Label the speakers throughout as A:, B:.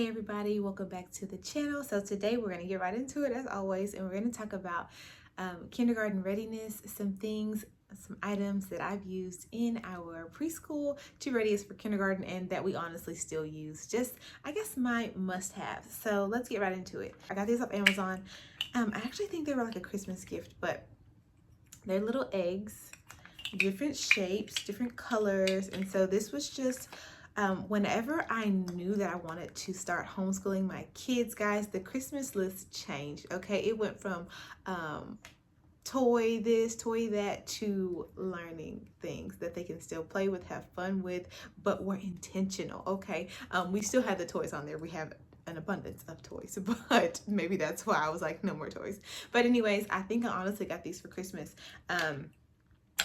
A: Hey everybody, welcome back to the channel. So today we're going to get right into it as always, and we're going to talk about kindergarten readiness, some things, some items that I've used in our preschool to ready us for kindergarten and that we honestly still use. Just, I guess, my must-have. So let's get right into it. I got these off Amazon. I actually think they were like a Christmas gift, but they're little eggs, different shapes, different colors, and so this was just whenever I knew that I wanted to start homeschooling my kids, guys, the Christmas list changed. Okay, it went from toy this, toy that, to learning things that they can still play with, have fun with, but were intentional. Okay, we still had the toys on there. We have an abundance of toys, but maybe that's why I was like, no more toys. But anyways, I think I honestly got these for Christmas.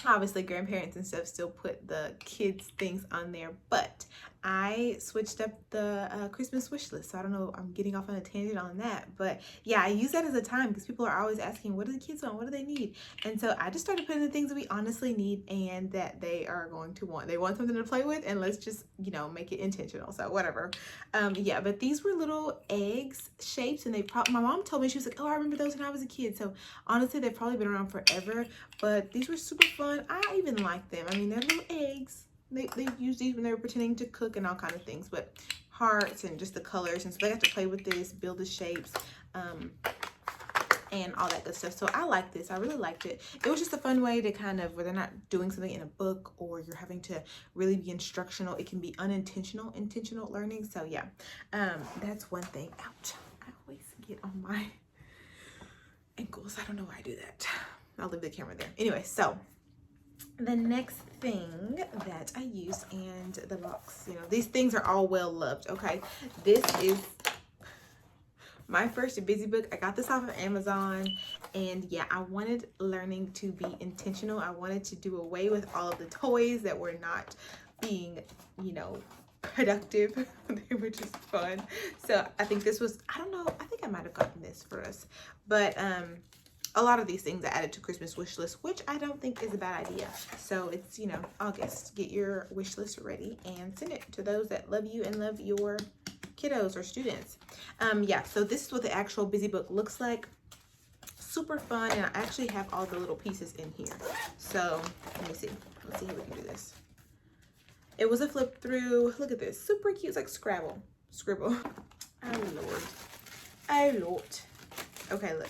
A: Obviously grandparents and stuff still put the kids things on there, but I switched up the Christmas wish list. So I don't know, I'm getting off on a tangent on that, but yeah, I use that as a time because people are always asking, what do the kids want, what do they need? And so I just started putting the things that we honestly need and that they are going to want. They want something to play with, and let's just, you know, make it intentional. So whatever. Yeah, but these were little eggs shapes, and my mom told me, she was like, oh, I remember those when I was a kid. So honestly, they've probably been around forever, but these were super fun. I even like them. I mean, they're little eggs. They used these when they were pretending to cook and all kind of things, but hearts and just the colors, and so they got to play with this, build the shapes, and all that good stuff. So I like this. I really liked it. It was just a fun way to kind of, where they're not doing something in a book or you're having to really be instructional. It can be unintentional, intentional learning. So yeah, that's one thing. Ouch! I always get on my ankles. I don't know why I do that. I'll leave the camera there. Anyway, so the next thing that I use, and the box, you know, these things are all well loved. Okay, this is my first busy book. I got this off of Amazon, and yeah, I wanted learning to be intentional. I wanted to do away with all of the toys that were not being, you know, productive. They were just fun. So I think this was, I don't know, I think I might have gotten this for us, but a lot of these things I added to Christmas wish list, which I don't think is a bad idea. So it's, you know, August. Get your wish list ready and send it to those that love you and love your kiddos or students. Yeah, so this is what the actual busy book looks like. Super fun, and I actually have all the little pieces in here. So let me see. Let's see how we can do this. It was a flip through. Look at this. Super cute. It's like Scrabble. Scribble. Oh, Lord. Oh, Lord. Okay, look.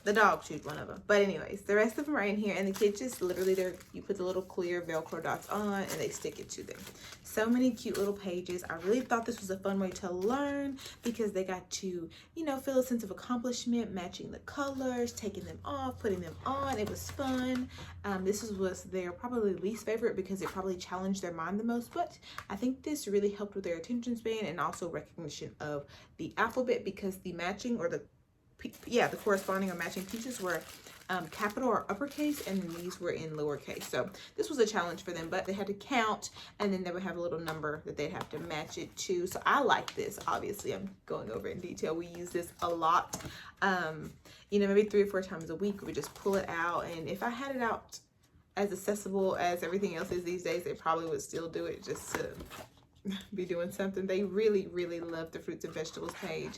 A: The dog chewed one of them, but anyways, the rest of them are in here, and the kids just literally, you put the little clear Velcro dots on and they stick it to them. So many cute little pages. I really thought this was a fun way to learn because they got to, you know, feel a sense of accomplishment, matching the colors, taking them off, putting them on. It was fun. This was their probably least favorite because it probably challenged their mind the most, but I think this really helped with their attention span and also recognition of the alphabet, because the matching, or the corresponding or matching pieces were capital or uppercase, and then these were in lowercase. So this was a challenge for them, but they had to count, and then they would have a little number that they'd have to match it to. So I like this. Obviously, I'm going over it in detail. We use this a lot. You know, maybe 3 or 4 times a week. We just pull it out, and if I had it out as accessible as everything else is these days, they probably would still do it just to be doing something. They really, really love the fruits and vegetables page.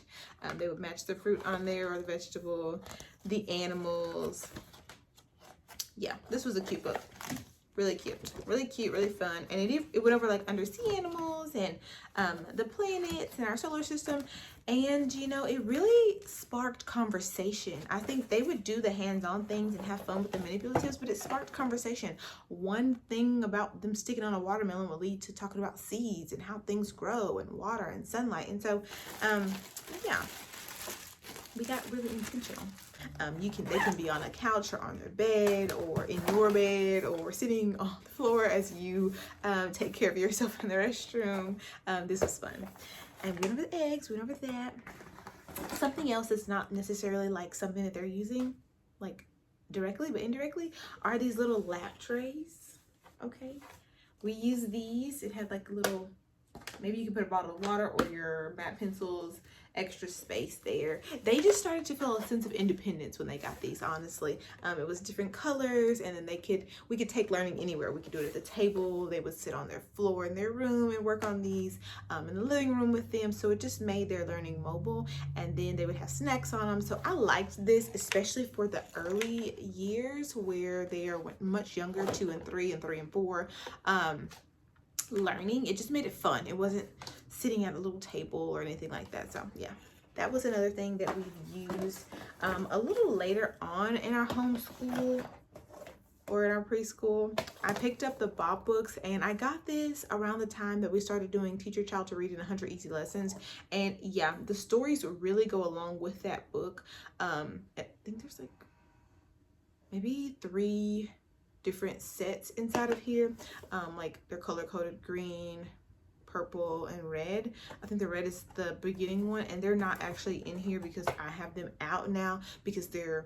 A: They would match the fruit on there, or the vegetable, the animals. Yeah, this was a cute book. Really cute, really fun. And it went over like undersea animals and the planets and our solar system. And, you know, it really sparked conversation. I think they would do the hands-on things and have fun with the manipulatives, but it sparked conversation. One thing about them sticking on a watermelon will lead to talking about seeds and how things grow and water and sunlight. And so, yeah, we got really intentional. They can be on a couch or on their bed or in your bed or sitting on the floor as you take care of yourself in the restroom. This was fun. And we went over the eggs, we went over that. Something else that's not necessarily like something that they're using like directly, but indirectly, are these little lap trays. Okay, we use these. It had like little maybe you can put a bottle of water or your matte pencils, extra space there. They just started to feel a sense of independence when they got these, honestly. It was different colors, and then we could take learning anywhere. We could do it at the table. They would sit on their floor in their room and work on these in the living room with them. So it just made their learning mobile, and then they would have snacks on them. So I liked this, especially for the early years where they are much younger, 2 and 3 and 3 and 4. Learning, it just made it fun. It wasn't sitting at a little table or anything like that. So yeah, that was another thing that we've used a little later on in our homeschool or in our preschool. I picked up the Bob books, and I got this around the time that we started doing Teach Your Child to Read in 100 Easy Lessons. And yeah, the stories really go along with that book. I think there's like maybe 3 different sets inside of here. Like they're color coded green, purple, and red. I think the red is the beginning one, and they're not actually in here because I have them out now because they're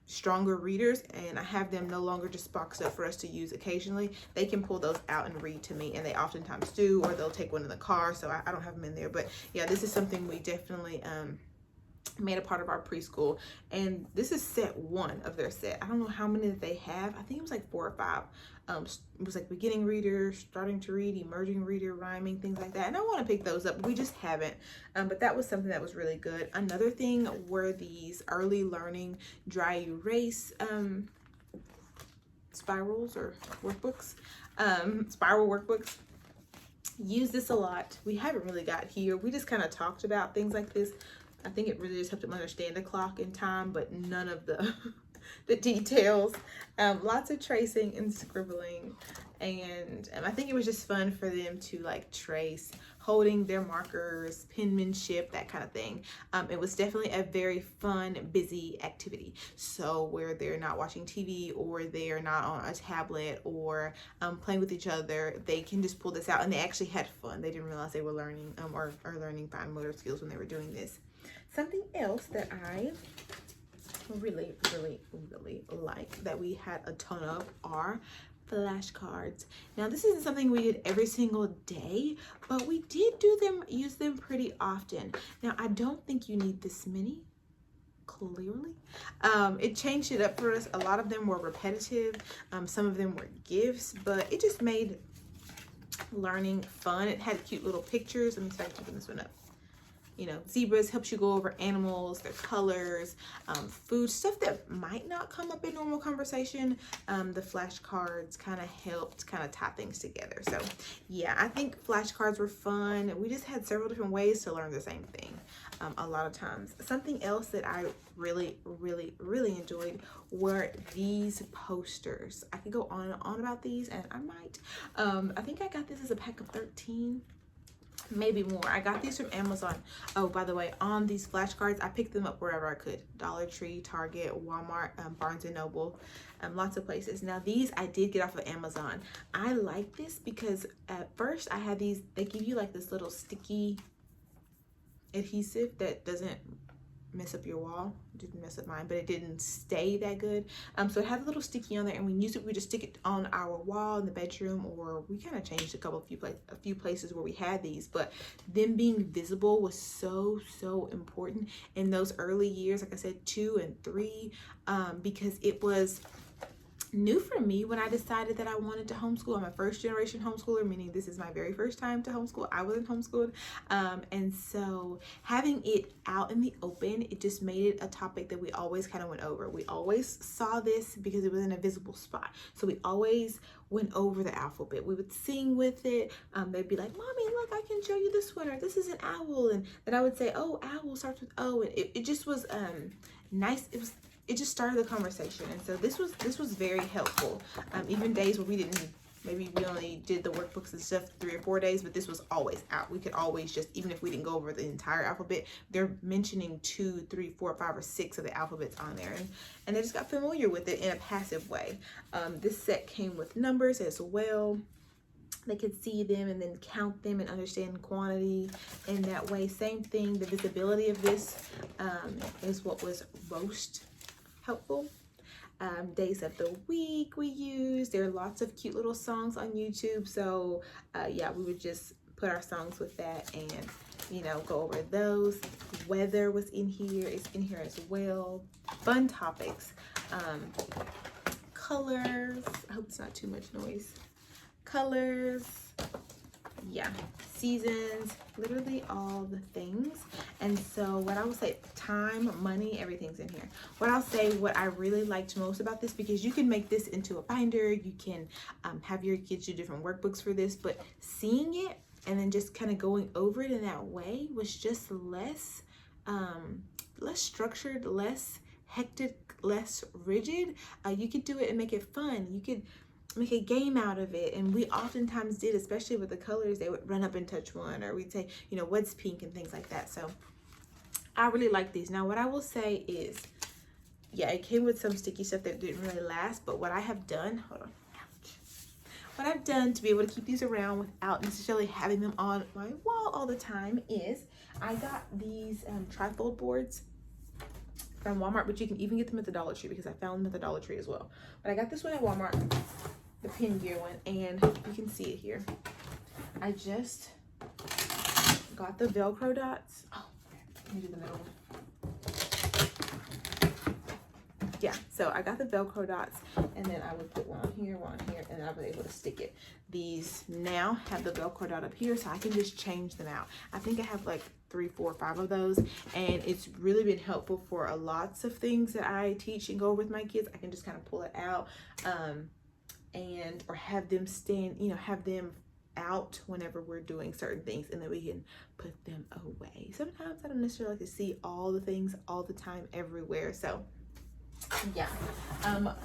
A: stronger readers, and I have them no longer just boxed up for us to use occasionally. They can pull those out and read to me, and they oftentimes do, or they'll take one in the car, so I don't have them in there. But yeah, this is something we definitely made a part of our preschool, and this is set 1 of their set. I don't know how many that they have. I think it was like 4 or 5. It was like beginning reader, starting to read, emerging reader, rhyming, things like that. And I want to pick those up, but we just haven't. But that was something that was really good. Another thing were these early learning dry erase spirals or workbooks, spiral workbooks. Use this a lot. We haven't really got here. We just kind of talked about things like this. I think it really just helped them understand the clock and time, but none of the the details. Lots of tracing and scribbling, and I think it was just fun for them to like trace, holding their markers, penmanship, that kind of thing. It was definitely a very fun, busy activity. So where they're not watching TV or they're not on a tablet or playing with each other, they can just pull this out, and they actually had fun. They didn't realize they were learning or learning fine motor skills when they were doing this. Something else that I really like that we had a ton of are flashcards. Now, this isn't something we did every single day, but we did use them pretty often. Now, I don't think you need this many, clearly. It changed it up for us. A lot of them were repetitive. Some of them were gifts, but it just made learning fun. It had cute little pictures. Let me start keeping this one up. You know, zebras helps you go over animals, their colors, food, stuff that might not come up in normal conversation. The flashcards kind of helped kind of tie things together. So yeah, I think flashcards were fun. We just had several different ways to learn the same thing a lot of times. Something else that I really enjoyed were these posters. I could go on and on about these, and I might. I think I got this as a pack of 13. Maybe more. I got these from Amazon. Oh, by the way, on these flashcards, I picked them up wherever I could. Dollar Tree, Target, Walmart, Barnes & Noble, lots of places. Now, these I did get off of Amazon. I like this because at first I had these, they give you like this little sticky adhesive that doesn't mess up your wall. It didn't mess up mine, but it didn't stay that good. So it had a little sticky on there, and we used it. We just stick it on our wall in the bedroom, or we kind of changed a few places where we had these. But them being visible was so important in those early years, like I said, 2 and 3, because it was new for me when I decided that I wanted to homeschool. I'm a first generation homeschooler, meaning this is my very first time to homeschool. I wasn't homeschooled. And so having it out in the open, it just made it a topic that we always kind of went over. We always saw this because it was in a visible spot. So we always went over the alphabet. We would sing with it. They'd be like, Mommy, look, I can show you this one, or this is an owl. And then I would say, oh, owl starts with O. And it just was nice. It just started the conversation, and so this was very helpful. Even days where maybe we only did the workbooks and stuff 3 or 4 days, but this was always out. We could always just, even if we didn't go over the entire alphabet, they're mentioning 2, 3, 4, 5, or 6 of the alphabets on there, and they just got familiar with it in a passive way. This set came with numbers as well. They could see them and then count them and understand quantity in that way. Same thing, the visibility of this is what was most helpful. Days of the week we used. There are lots of cute little songs on YouTube. So yeah, we would just put our songs with that and, you know, go over those. Weather was in here. It's in here as well. Fun topics. Colors. I hope it's not too much noise. Colors. Yeah, seasons, literally all the things. And so what I would say, time, money, everything's in here. What I'll say, what I really liked most about this, because you can make this into a binder, you can have your kids do different workbooks for this, but seeing it and then just kind of going over it in that way was just less structured, less hectic, less rigid. You could do it and make it fun. You could make a game out of it, and we oftentimes did, especially with the colors. They would run up and touch one, or we'd say, you know, what's pink and things like that. So I really like these. Now what I will say is, yeah, it came with some sticky stuff that didn't really last, but what I have done, hold on, ouch. What I've done to be able to keep these around without necessarily having them on my wall all the time is I got these trifold boards from Walmart, but you can even get them at the Dollar Tree, because I found them at the Dollar Tree as well. But I got this one at Walmart, the pin gear one, and you can see it here. I just got the Velcro dots. Oh, let me do the middle one. Yeah, so I got the Velcro dots, and then I would put one on here, and I was able to stick it. These now have the Velcro dot up here, so I can just change them out. I think I have like 3, 4, 5 of those, and it's really been helpful for lots of things that I teach and go with my kids. I can just kind of pull it out, or have them stand, you know, have them out whenever we're doing certain things, and then we can put them away. Sometimes I don't necessarily like to see all the things all the time everywhere. So yeah,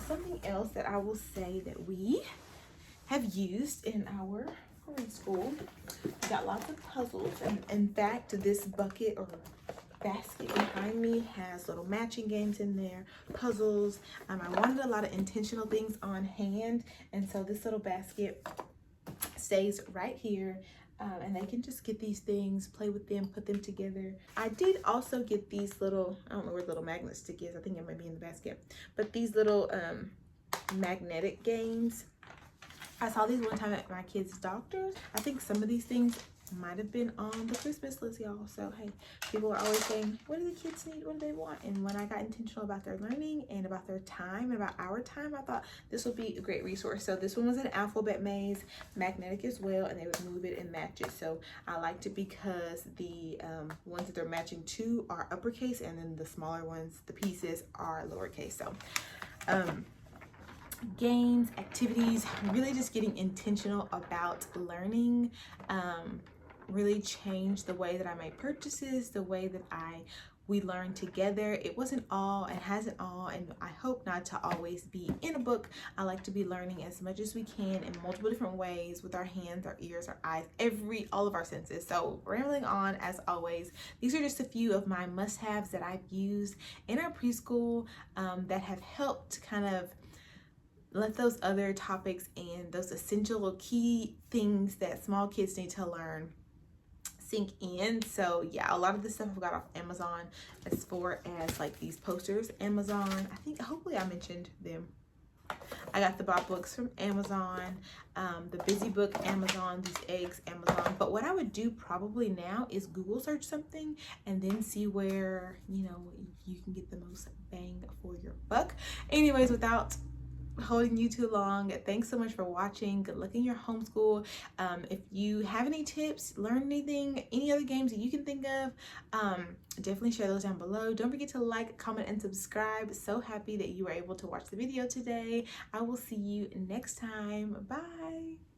A: something else that I will say that we have used in our homeschool, we got lots of puzzles, and in fact this bucket or basket behind me has little matching games in there, puzzles. I wanted a lot of intentional things on hand, and so this little basket stays right here, and they can just get these things, play with them, put them together. I did also get these little, I don't know where the little magnet stick is, I think it might be in the basket, but these little magnetic games. I saw these one time at my kids' doctor's. I think some of these things might have been on the Christmas list, y'all. So hey, people are always saying, what do the kids need, what do they want? And when I got intentional about their learning and about their time and about our time, I thought this would be a great resource. So this one was an alphabet maze, magnetic as well, and they would move it and match it. So I liked it because the ones that they're matching to are uppercase, and then the smaller ones, the pieces, are lowercase. So games, activities, really just getting intentional about learning, really changed the way that I made purchases, the way that we learn together. It wasn't all and hasn't all, and I hope not to always be in a book. I like to be learning as much as we can in multiple different ways, with our hands, our ears, our eyes, all of our senses. So rambling on as always, these are just a few of my must-haves that I've used in our preschool that have helped kind of let those other topics and those essential or key things that small kids need to learn sink in. So yeah, a lot of this stuff I got off Amazon, as far as like these posters, Amazon. I think hopefully I mentioned them. I got the Bob books from Amazon, the Busy Book, Amazon, these eggs, Amazon. But what I would do probably now is Google search something and then see where, you know, you can get the most bang for your buck. Anyways, without holding you too long, thanks so much for watching. Good luck in your homeschool. If you have any tips, learn anything, any other games that you can think of, definitely share those down below. Don't forget to like, comment, and subscribe. So happy that you were able to watch the video today. I will see you next time. Bye.